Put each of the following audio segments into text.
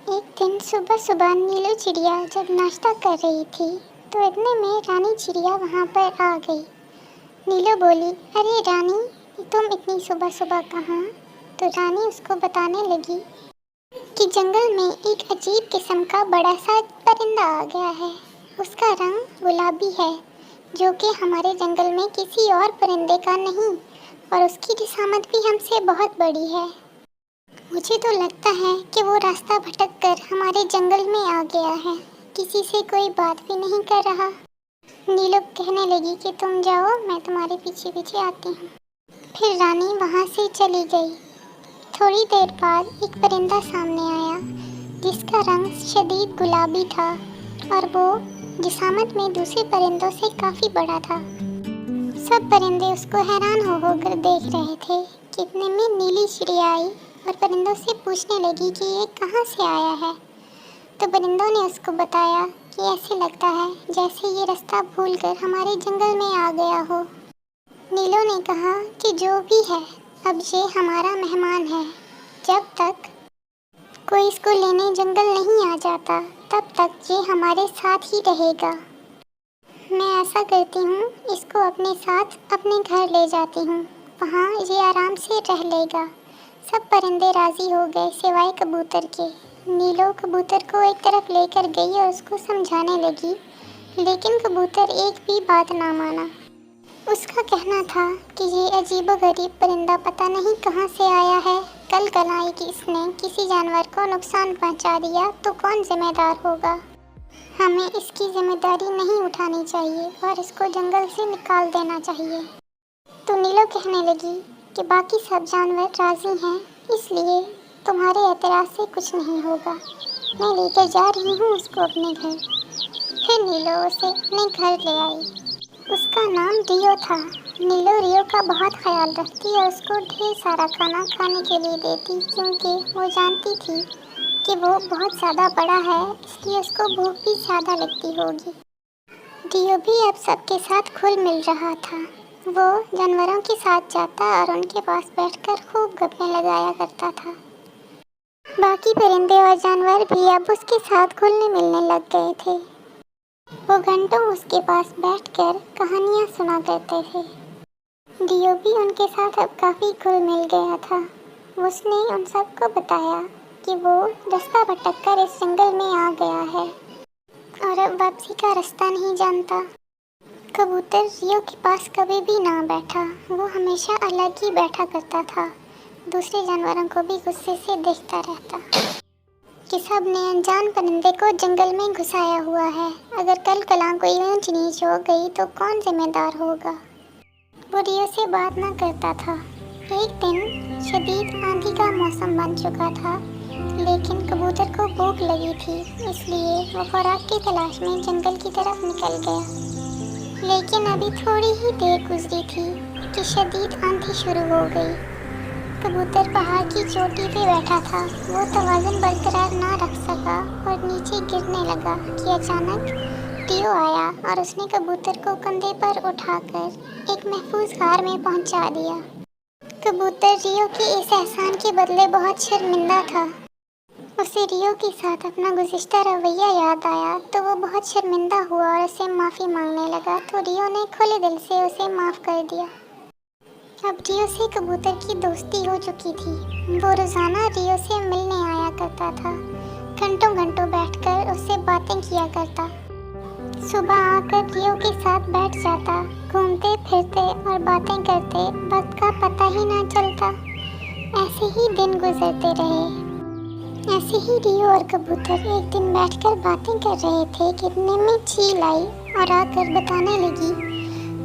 एक दिन सुबह सुबह नीलू चिड़िया जब नाश्ता कर रही थी तो इतने में रानी चिड़िया वहाँ पर आ गई। नीलू बोली, अरे रानी, तुम इतनी सुबह सुबह कहाँ? तो रानी उसको बताने लगी कि जंगल में एक अजीब किस्म का बड़ा सा परिंदा आ गया है। उसका रंग गुलाबी है, जो कि हमारे जंगल में किसी और परिंदे का नहीं, और उसकी जिसामत भी हमसे बहुत बड़ी है। मुझे तो लगता है कि वो रास्ता भटक कर हमारे जंगल में आ गया है, किसी से कोई बात भी नहीं कर रहा। नीलू कहने लगी कि तुम जाओ, मैं तुम्हारे पीछे पीछे आती हूँ। फिर रानी वहाँ से चली गई। थोड़ी देर बाद एक परिंदा सामने आया, जिसका रंग शदीद गुलाबी था और वो जिसामत में दूसरे परिंदों से काफ़ी बड़ा था। सब परिंदे उसको हैरान हो कर देख रहे थे कि इतने में नीली चिड़िया आई और परिंदों से पूछने लगी कि ये कहाँ से आया है। तो परिंदों ने उसको बताया कि ऐसे लगता है जैसे ये रास्ता भूलकर हमारे जंगल में आ गया हो। नीलू ने कहा कि जो भी है, अब ये हमारा मेहमान है। जब तक कोई इसको लेने जंगल नहीं आ जाता, तब तक ये हमारे साथ ही रहेगा। मैं ऐसा करती हूँ, इसको अपने साथ अपने घर ले जाती हूँ, वहाँ ये आराम से रह लेगा। सब परिंदे राज़ी हो गए सिवाय कबूतर के। नीलू कबूतर को एक तरफ लेकर गई और उसको समझाने लगी, लेकिन कबूतर एक भी बात ना माना। उसका कहना था कि ये अजीबोगरीब परिंदा पता नहीं कहाँ से आया है। कल कलाई कि इसने किसी जानवर को नुकसान पहुँचा दिया तो कौन जिम्मेदार होगा। हमें इसकी जिम्मेदारी नहीं उठानी चाहिए और इसको जंगल से निकाल देना चाहिए। तो नीलू कहने लगी कि बाकी सब जानवर राज़ी हैं, इसलिए तुम्हारे एतराज़ से कुछ नहीं होगा। मैं लेकर जा रही हूँ उसको अपने घर। फिर नीलू उसे अपने घर ले आई। उसका नाम रियो था। नीलू रियो का बहुत ख्याल रखती और उसको ढेर सारा खाना खाने के लिए देती, क्योंकि वो जानती थी कि वो बहुत ज़्यादा बड़ा है, इसलिए उसको भूख भी ज़्यादा लगती होगी। रियो भी अब सबके साथ घुल मिल रहा था। वो जानवरों के साथ जाता और उनके पास बैठकर खूब गप्पें लगाया करता था। बाकी परिंदे और जानवर भी अब उसके साथ घुलने मिलने लग गए थे। वो घंटों उसके पास बैठकर कहानियाँ सुना करते थे। रियो भी उनके साथ अब काफ़ी घुल मिल गया था। उसने उन सबको बताया कि वो रास्ता भटक कर इस जंगल में आ गया है और अब वापसी का रास्ता नहीं जानता। कबूतर रियो के पास कभी भी ना बैठा, वो हमेशा अलग ही बैठा करता था। दूसरे जानवरों को भी गुस्से से देखता रहता कि सब ने अनजान परिंदे को जंगल में घुसाया हुआ है। अगर कल कलां कोई ऊंच नीच हो गई तो कौन जिम्मेदार होगा। वो रियो से बात ना करता था। एक दिन शदीद आंधी का मौसम बन चुका था, लेकिन कबूतर को भूख लगी थी, इसलिए वो खुराक की तलाश में जंगल की तरफ निकल गया। लेकिन अभी थोड़ी ही देर गुजरी थी कि शदीद आंधी शुरू हो गई। कबूतर पहाड़ की चोटी पे बैठा था। वो तवाज़ुन बरकरार ना रख सका और नीचे गिरने लगा कि अचानक रियो आया और उसने कबूतर को कंधे पर उठाकर एक महफूज गार में पहुंचा दिया। कबूतर रियो के इस एहसान के बदले बहुत शर्मिंदा था। उसे रियो के साथ अपना गुज़िश्ता रवैया याद आया तो वो बहुत शर्मिंदा हुआ और उसे माफ़ी मांगने लगा। तो रियो ने खुले दिल से उसे माफ़ कर दिया। अब रियो से कबूतर की दोस्ती हो चुकी थी। वो रोज़ाना रियो से मिलने आया करता था। घंटों घंटों बैठकर उससे बातें किया करता। सुबह आकर रियो के साथ बैठ जाता। घूमते फिरते और बातें करते वक्त का पता ही ना चलता। ऐसे ही दिन गुजरते रहे। ऐसे ही रियो और कबूतर एक दिन बैठकर बातें कर रहे थे कि इतने में चील आई और आकर बताने लगी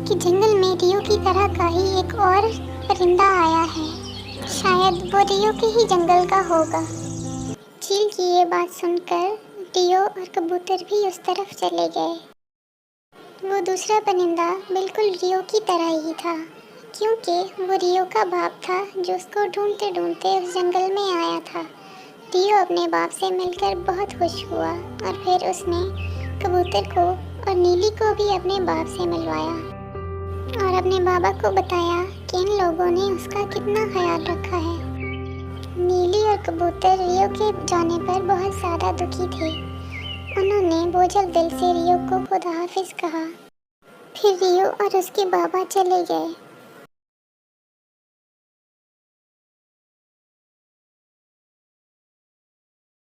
कि जंगल में रियो की तरह का ही एक और परिंदा आया है। शायद वो रियो के ही जंगल का होगा। चील की ये बात सुनकर रियो और कबूतर भी उस तरफ चले गए। वो दूसरा परिंदा बिल्कुल रियो की तरह ही था, क्योंकि वो रियो का बाप था जो उसको ढूंढते ढूंढते उस जंगल में आया था। रियो अपने बाप से मिलकर बहुत खुश हुआ और फिर उसने कबूतर को और नीली को भी अपने बाप से मिलवाया और अपने बाबा को बताया कि इन लोगों ने उसका कितना ख्याल रखा है। نیلی اور کبوتر ریو کے جانے پر بہت زیادہ دکھی تھے۔ انہوں نے بوجھل دل سے ریو کو خدا حافظ کہا۔ پھر ریو اور اس کے بابا چلے گئے۔